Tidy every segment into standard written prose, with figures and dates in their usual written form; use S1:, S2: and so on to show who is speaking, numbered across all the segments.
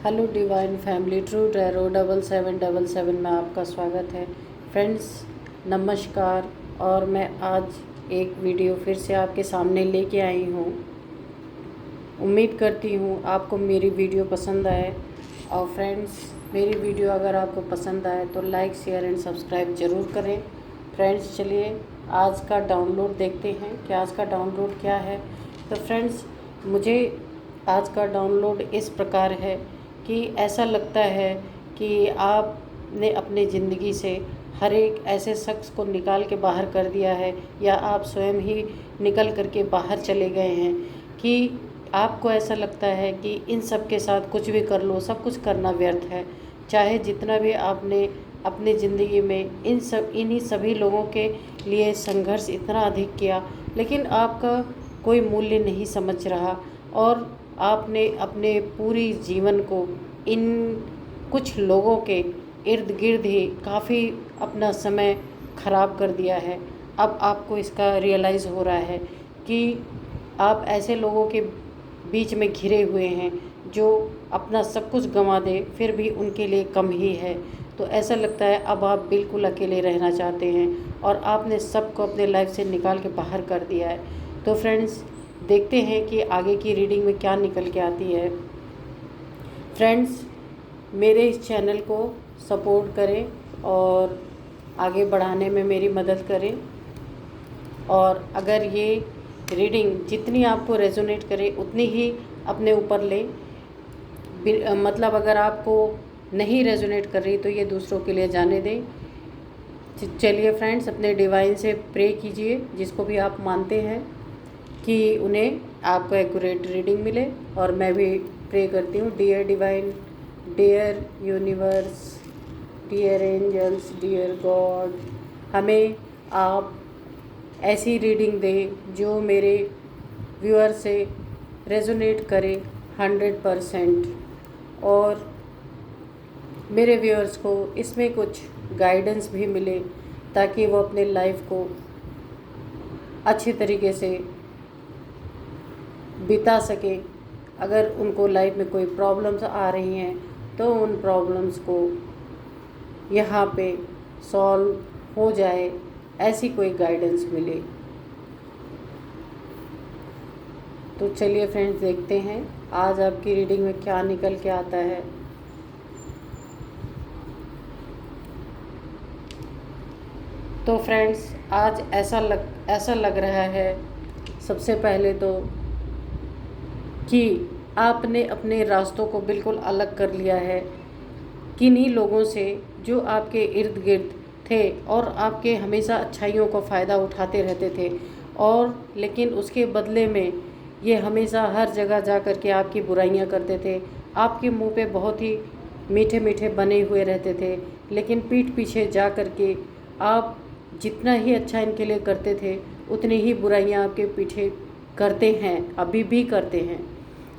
S1: Hello divine family, true tarot 7777 में आपका स्वागत है। फ्रेंड्स नमस्कार। और मैं आज एक वीडियो फिर से आपके सामने लेके आई हूँ। उम्मीद करती हूँ आपको मेरी वीडियो पसंद आए। और फ्रेंड्स मेरी वीडियो अगर आपको पसंद आए तो लाइक शेयर एंड सब्सक्राइब ज़रूर करें। फ्रेंड्स चलिए आज का डाउनलोड देखते हैं कि आज का डाउनलोड क्या है। तो फ्रेंड्स मुझे आज का डाउनलोड इस प्रकार है कि ऐसा लगता है कि आपने अपनी ज़िंदगी से हर एक ऐसे शख्स को निकाल के बाहर कर दिया है, या आप स्वयं ही निकल करके बाहर चले गए हैं कि आपको ऐसा लगता है कि इन सब के साथ कुछ भी कर लो, सब कुछ करना व्यर्थ है। चाहे जितना भी आपने अपनी ज़िंदगी में इन्हीं सभी लोगों के लिए संघर्ष इतना अधिक किया, लेकिन आपका कोई मूल्य नहीं समझ रहा और आपने अपने पूरी जीवन को इन कुछ लोगों के इर्द गिर्द ही काफ़ी अपना समय ख़राब कर दिया है। अब आपको इसका रियलाइज़ हो रहा है कि आप ऐसे लोगों के बीच में घिरे हुए हैं जो अपना सब कुछ गंवा दे फिर भी उनके लिए कम ही है। तो ऐसा लगता है अब आप बिल्कुल अकेले रहना चाहते हैं और आपने सबको अपने लाइफ से निकाल के बाहर कर दिया है। तो फ्रेंड्स देखते हैं कि आगे की रीडिंग में क्या निकल के आती है। फ्रेंड्स मेरे इस चैनल को सपोर्ट करें और आगे बढ़ाने में मेरी मदद करें। और अगर ये रीडिंग जितनी आपको रेजोनेट करे उतनी ही अपने ऊपर लें। मतलब अगर आपको नहीं रेजोनेट कर रही तो ये दूसरों के लिए जाने दें। चलिए फ्रेंड्स अपने डिवाइन से प्रे कीजिए, जिसको भी आप मानते हैं कि उन्हें आपको एक्यूरेट रीडिंग मिले। और मैं भी प्रे करती हूँ। Dear divine, dear universe, dear angels, dear God, हमें आप ऐसी रीडिंग दें जो मेरे व्यूअर से रेजोनेट करे 100% और मेरे व्यूअर्स को इसमें कुछ गाइडेंस भी मिले ताकि वो अपने लाइफ को अच्छी तरीके से बिता सके। अगर उनको लाइफ में कोई प्रॉब्लम्स आ रही हैं तो उन प्रॉब्लम्स को यहाँ पे सॉल्व हो जाए, ऐसी कोई गाइडेंस मिले। तो चलिए फ्रेंड्स देखते हैं आज आपकी रीडिंग में क्या निकल के आता है। तो फ्रेंड्स आज ऐसा लग रहा है सबसे पहले तो कि आपने अपने रास्तों को बिल्कुल अलग कर लिया है किन्हीं लोगों से जो आपके इर्द गिर्द थे और आपके हमेशा अच्छाइयों को फ़ायदा उठाते रहते थे, और लेकिन उसके बदले में ये हमेशा हर जगह जा कर के आपकी बुराइयां करते थे। आपके मुंह पे बहुत ही मीठे मीठे बने हुए रहते थे, लेकिन पीठ पीछे जा कर के आप जितना ही अच्छा इनके लिए करते थे उतनी ही बुराइयां आपके पीछे करते हैं, अभी भी करते हैं।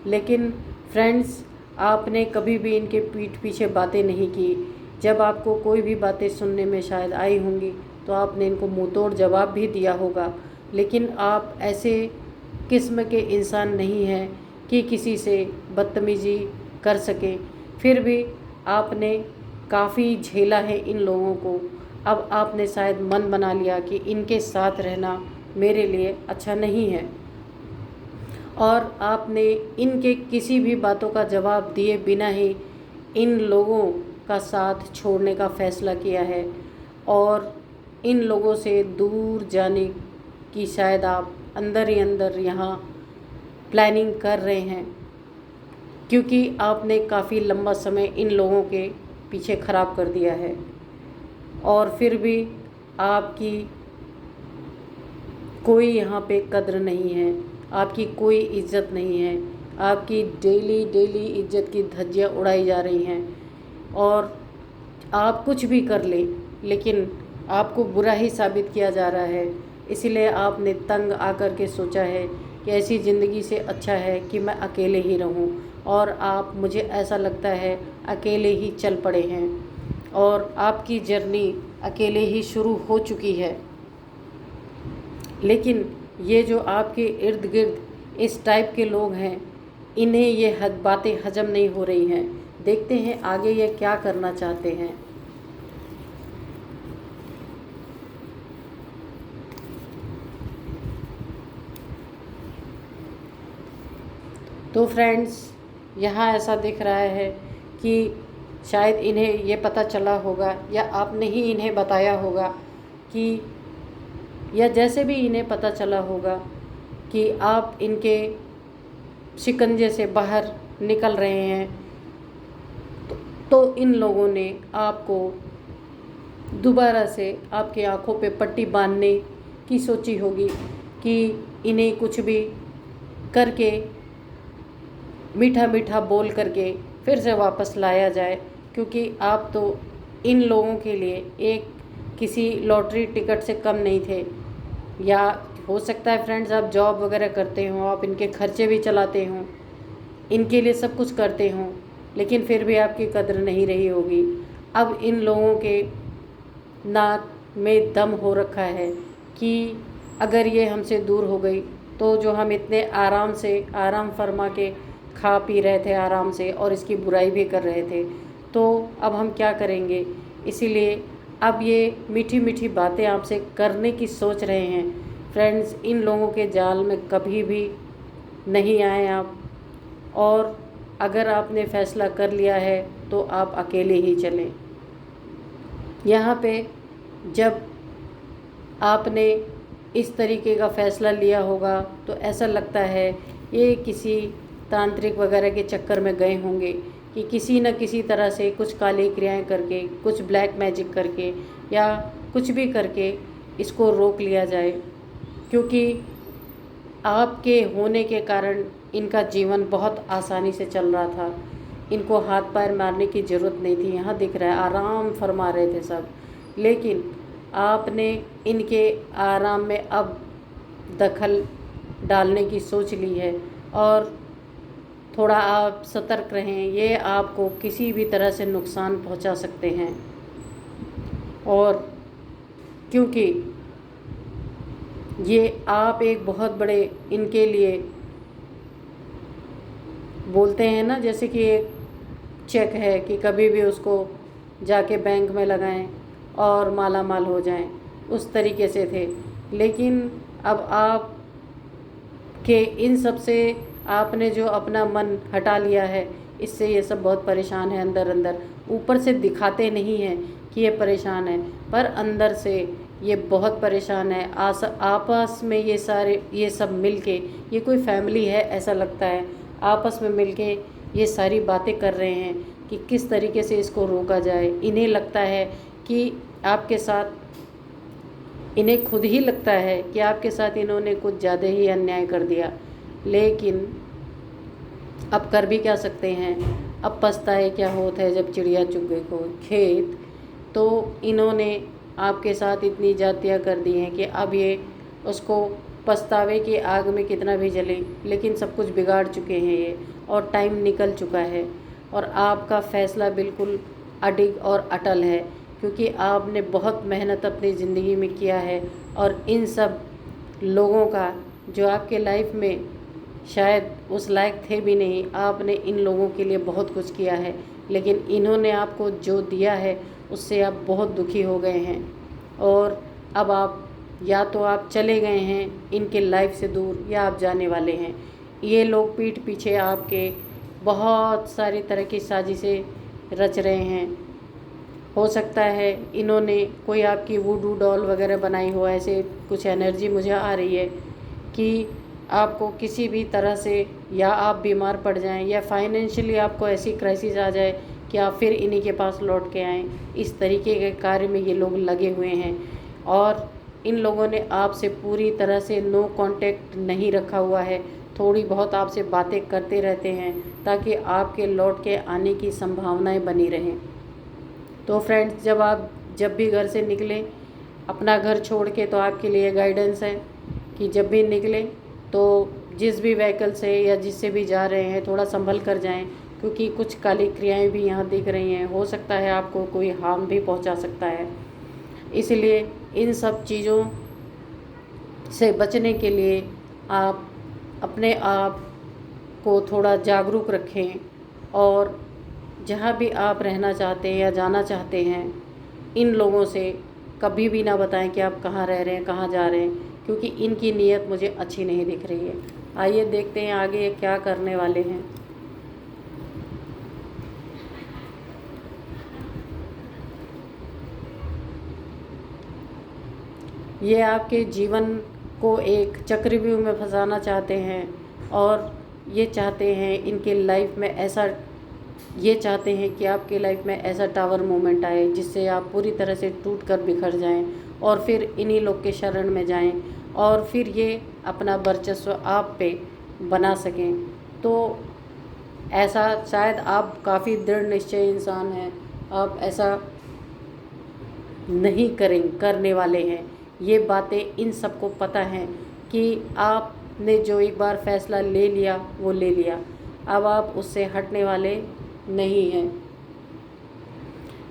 S1: लेकिन फ्रेंड्स आपने कभी भी इनके पीठ पीछे बातें नहीं की। जब आपको कोई भी बातें सुनने में शायद आई होंगी तो आपने इनको मुंह तोड़ जवाब भी दिया होगा, लेकिन आप ऐसे किस्म के इंसान नहीं हैं कि किसी से बदतमीज़ी कर सकें। फिर भी आपने काफ़ी झेला है इन लोगों को। अब आपने शायद मन बना लिया कि इनके साथ रहना मेरे लिए अच्छा नहीं है, और आपने इनके किसी भी बातों का जवाब दिए बिना ही इन लोगों का साथ छोड़ने का फ़ैसला किया है और इन लोगों से दूर जाने की शायद आप अंदर ही अंदर यहाँ प्लानिंग कर रहे हैं, क्योंकि आपने काफ़ी लंबा समय इन लोगों के पीछे ख़राब कर दिया है और फिर भी आपकी कोई यहाँ पे कद्र नहीं है, आपकी कोई इज़्ज़त नहीं है। आपकी डेली इज़्ज़त की धज्जियाँ उड़ाई जा रही हैं और आप कुछ भी कर लें लेकिन आपको बुरा ही साबित किया जा रहा है। इसीलिए आपने तंग आकर के सोचा है कि ऐसी ज़िंदगी से अच्छा है कि मैं अकेले ही रहूं, और आप, मुझे ऐसा लगता है, अकेले ही चल पड़े हैं और आपकी जर्नी अकेले ही शुरू हो चुकी है। लेकिन ये जो आपके इर्द गिर्द इस टाइप के लोग हैं, इन्हें ये बातें हजम नहीं हो रही हैं। देखते हैं आगे ये क्या करना चाहते हैं। तो फ्रेंड्स, यहाँ ऐसा दिख रहा है कि शायद इन्हें ये पता चला होगा या आपने ही इन्हें बताया होगा कि, या जैसे भी इन्हें पता चला होगा कि आप इनके शिकंजे से बाहर निकल रहे हैं, तो इन लोगों ने आपको दोबारा से आपकी आंखों पे पट्टी बांधने की सोची होगी कि इन्हें कुछ भी करके मीठा मीठा बोल करके फिर से वापस लाया जाए, क्योंकि आप तो इन लोगों के लिए एक किसी लॉटरी टिकट से कम नहीं थे। या हो सकता है फ्रेंड्स आप जॉब वगैरह करते हो, आप इनके खर्चे भी चलाते हो, इनके लिए सब कुछ करते हो, लेकिन फिर भी आपकी कदर नहीं रही होगी। अब इन लोगों के नाक में दम हो रखा है कि अगर ये हमसे दूर हो गई तो जो हम इतने आराम से आराम फरमा के खा पी रहे थे आराम से, और इसकी बुराई भी कर रहे थे, तो अब हम क्या करेंगे। इसीलिए अब ये मीठी मीठी बातें आपसे करने की सोच रहे हैं। फ्रेंड्स, इन लोगों के जाल में कभी भी नहीं आए आप, और अगर आपने फ़ैसला कर लिया है तो आप अकेले ही चलें। यहाँ पे जब आपने इस तरीके का फ़ैसला लिया होगा तो ऐसा लगता है ये किसी तांत्रिक वगैरह के चक्कर में गए होंगे कि किसी न किसी तरह से कुछ काली क्रियाएं करके, कुछ ब्लैक मैजिक करके या कुछ भी करके इसको रोक लिया जाए, क्योंकि आपके होने के कारण इनका जीवन बहुत आसानी से चल रहा था। इनको हाथ पैर मारने की ज़रूरत नहीं थी। यहाँ दिख रहा है आराम फरमा रहे थे सब, लेकिन आपने इनके आराम में अब दखल डालने की सोच ली है, और थोड़ा आप सतर्क रहें, ये आपको किसी भी तरह से नुकसान पहुंचा सकते हैं। और क्योंकि ये आप एक बहुत बड़े इनके लिए बोलते हैं ना, जैसे कि एक चेक है कि कभी भी उसको जाके बैंक में लगाएं और माला माल हो जाएं, उस तरीके से थे। लेकिन अब आप के इन सब से आपने जो अपना मन हटा लिया है, इससे ये सब बहुत परेशान है अंदर अंदर। ऊपर से दिखाते नहीं हैं कि ये परेशान है, पर अंदर से ये बहुत परेशान है। आपस में ये सब मिलके, ये कोई फैमिली है ऐसा लगता है, आपस में मिलके ये सारी बातें कर रहे हैं कि किस तरीके से इसको रोका जाए। इन्हें लगता है कि आपके साथ, इन्हें खुद ही लगता है कि आपके साथ इन्होंने कुछ ज़्यादा ही अन्याय कर दिया, लेकिन अब कर भी क्या सकते हैं। अब पछताए क्या होता है जब चिड़िया चुग गई को खेत। तो इन्होंने आपके साथ इतनी जातियाँ कर दी हैं कि अब ये उसको पछतावे की आग में कितना भी जले, लेकिन सब कुछ बिगाड़ चुके हैं ये, और टाइम निकल चुका है। और आपका फ़ैसला बिल्कुल अडिग और अटल है, क्योंकि आपने बहुत मेहनत अपनी ज़िंदगी में किया है, और इन सब लोगों का जो आपके लाइफ में शायद उस लायक थे भी नहीं, आपने इन लोगों के लिए बहुत कुछ किया है, लेकिन इन्होंने आपको जो दिया है उससे आप बहुत दुखी हो गए हैं। और अब आप या तो आप चले गए हैं इनके लाइफ से दूर, या आप जाने वाले हैं। ये लोग पीठ पीछे आपके बहुत सारी तरह की साजिशें रच रहे हैं। हो सकता है इन्होंने कोई आपकी वुडू डॉल वगैरह बनाई हो, ऐसे कुछ एनर्जी मुझे आ रही है कि आपको किसी भी तरह से, या आप बीमार पड़ जाएं, या फाइनेंशियली आपको ऐसी क्राइसिस आ जाए कि आप फिर इन्हीं के पास लौट के आएँ। इस तरीके के कार्य में ये लोग लगे हुए हैं, और इन लोगों ने आपसे पूरी तरह से नो कांटेक्ट नहीं रखा हुआ है। थोड़ी बहुत आपसे बातें करते रहते हैं ताकि आपके लौट के आने की संभावनाएं बनी रहें। तो फ्रेंड्स, जब भी घर से निकलें अपना घर छोड़ के, तो आपके लिए गाइडेंस है कि जब भी निकलें तो जिस भी व्हीकल से या जिससे भी जा रहे हैं थोड़ा संभल कर जाएं, क्योंकि कुछ काली क्रियाएं भी यहाँ दिख रही हैं। हो सकता है आपको कोई हार्म भी पहुँचा सकता है। इसलिए इन सब चीज़ों से बचने के लिए आप अपने आप को थोड़ा जागरूक रखें, और जहाँ भी आप रहना चाहते हैं या जाना चाहते हैं, इन लोगों से कभी भी ना बताएं कि आप कहाँ रह रहे हैं, कहाँ जा रहे हैं, क्योंकि इनकी नीयत मुझे अच्छी नहीं दिख रही है। आइए देखते हैं आगे ये क्या करने वाले हैं। ये आपके जीवन को एक चक्रव्यूह में फंसाना चाहते हैं और ये चाहते हैं इनके लाइफ में ऐसा, ये चाहते हैं कि आपके लाइफ में ऐसा टावर मोमेंट आए जिससे आप पूरी तरह से टूट कर बिखर जाएं और फिर इन्हीं लोग के शरण में जाएं और फिर ये अपना वर्चस्व आप पे बना सकें। तो ऐसा शायद आप काफ़ी दृढ़ निश्चय इंसान हैं, आप ऐसा नहीं करने वाले हैं। ये बातें इन सबको पता है कि आपने जो एक बार फैसला ले लिया वो ले लिया, अब आप उससे हटने वाले नहीं हैं।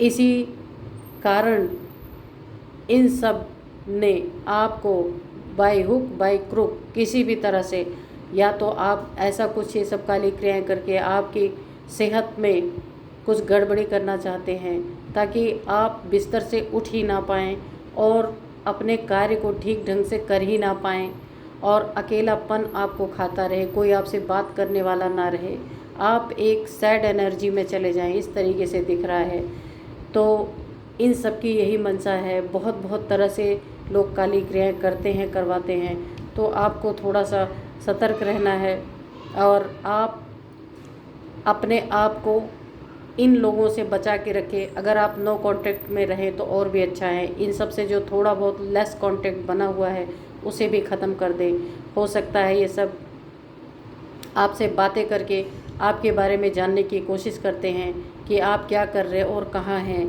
S1: इसी कारण इन सब ने आपको बाय हुक बाय क्रुक किसी भी तरह से, या तो आप ऐसा कुछ ये सब काली क्रियाएं करके आपकी सेहत में कुछ गड़बड़ी करना चाहते हैं ताकि आप बिस्तर से उठ ही ना पाएँ और अपने कार्य को ठीक ढंग से कर ही ना पाएँ और अकेलापन आपको खाता रहे, कोई आपसे बात करने वाला ना रहे, आप एक सैड एनर्जी में चले जाएं, इस तरीके से दिख रहा है। तो इन सब की यही मंशा है। बहुत बहुत तरह से लोग काली क्रियाएं करते हैं, करवाते हैं, तो आपको थोड़ा सा सतर्क रहना है और आप अपने आप को इन लोगों से बचा के रखें। अगर आप नो कांटेक्ट में रहें तो और भी अच्छा है। इन सब से जो थोड़ा बहुत लेस कांटेक्ट बना हुआ है उसे भी ख़त्म कर दें। हो सकता है ये सब आपसे बातें करके आपके बारे में जानने की कोशिश करते हैं कि आप क्या कर रहे हैं और कहाँ हैं,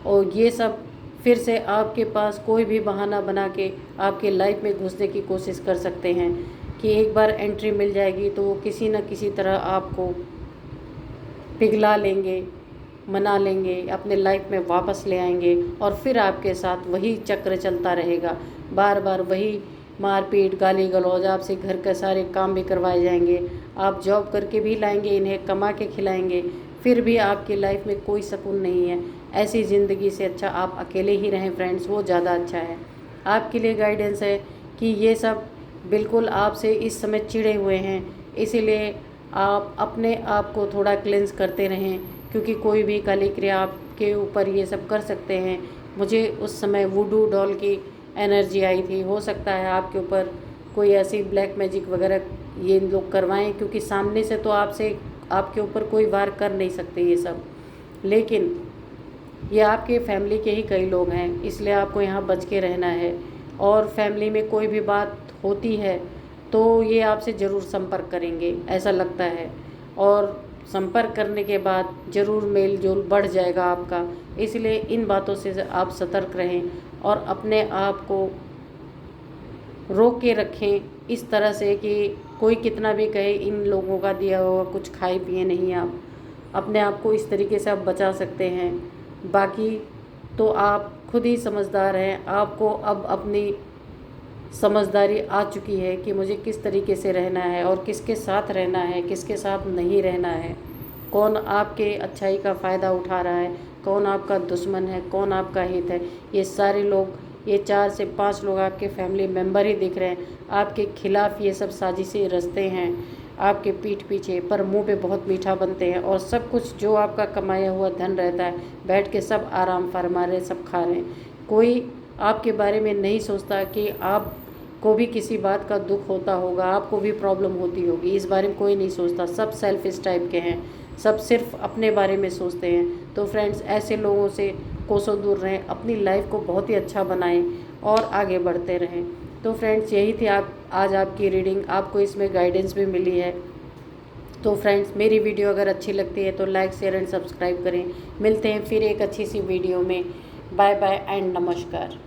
S1: और ये सब फिर से आपके पास कोई भी बहाना बना के आपके लाइफ में घुसने की कोशिश कर सकते हैं कि एक बार एंट्री मिल जाएगी तो वो किसी न किसी तरह आपको पिघला लेंगे, मना लेंगे, अपने लाइफ में वापस ले आएंगे और फिर आपके साथ वही चक्र चलता रहेगा। बार बार वही मारपीट, गाली गलौज, आपसे घर के सारे काम भी करवाए जाएंगे, आप जॉब करके भी लाएंगे, इन्हें कमा के खिलाएंगे, फिर भी आपकी लाइफ में कोई सुकून नहीं है। ऐसी ज़िंदगी से अच्छा आप अकेले ही रहें फ्रेंड्स, वो ज़्यादा अच्छा है। आपके लिए गाइडेंस है कि ये सब बिल्कुल आपसे इस समय चिढ़े हुए हैं, इसीलिए आप अपने आप को थोड़ा क्लेंस करते रहें, क्योंकि कोई भी काली क्रिया आपके ऊपर ये सब कर सकते हैं। मुझे उस समय वुडू डॉल की एनर्जी आई थी, हो सकता है आपके ऊपर कोई ऐसी ब्लैक मैजिक वगैरह ये लोग करवाएं, क्योंकि सामने से तो आपके ऊपर कोई वार कर नहीं सकते ये सब, लेकिन ये आपके फैमिली के ही कई लोग हैं, इसलिए आपको यहाँ बच के रहना है। और फैमिली में कोई भी बात होती है तो ये आपसे ज़रूर संपर्क करेंगे ऐसा लगता है, और संपर्क करने के बाद ज़रूर मेल जोल बढ़ जाएगा आपका। इसलिए इन बातों से आप सतर्क रहें और अपने आप को रोक के रखें इस तरह से कि कोई कितना भी कहे इन लोगों का दिया हुआ कुछ खाए पिए नहीं। आप अपने आप को इस तरीके से आप बचा सकते हैं। बाकी तो आप खुद ही समझदार हैं, आपको अब अपनी समझदारी आ चुकी है कि मुझे किस तरीके से रहना है और किसके साथ रहना है, किसके साथ नहीं रहना है, कौन आपके अच्छाई का फ़ायदा उठा रहा है, कौन आपका दुश्मन है, कौन आपका हित है। ये सारे लोग, ये 4 से 5 लोग आपके फैमिली मेम्बर ही दिख रहे हैं, आपके खिलाफ़ ये सब साजिशें रचते हैं आपके पीठ पीछे, पर मुंह पे बहुत मीठा बनते हैं, और सब कुछ जो आपका कमाया हुआ धन रहता है बैठ के सब आराम फरमा रहे, सब खा रहे हैं। कोई आपके बारे में नहीं सोचता कि आप को भी किसी बात का दुख होता होगा, आपको भी प्रॉब्लम होती होगी, इस बारे में कोई नहीं सोचता। सब सेल्फिश टाइप के हैं, सब सिर्फ अपने बारे में सोचते हैं। तो फ्रेंड्स, ऐसे लोगों से कोसों दूर रहें, अपनी लाइफ को बहुत ही अच्छा बनाएं और आगे बढ़ते रहें। तो फ्रेंड्स, यही थी आज आपकी रीडिंग, आपको इसमें गाइडेंस भी मिली है। तो फ्रेंड्स, मेरी वीडियो अगर अच्छी लगती है तो लाइक, शेयर एंड सब्सक्राइब करें। मिलते हैं फिर एक अच्छी सी वीडियो में। बाय बाय एंड नमस्कार।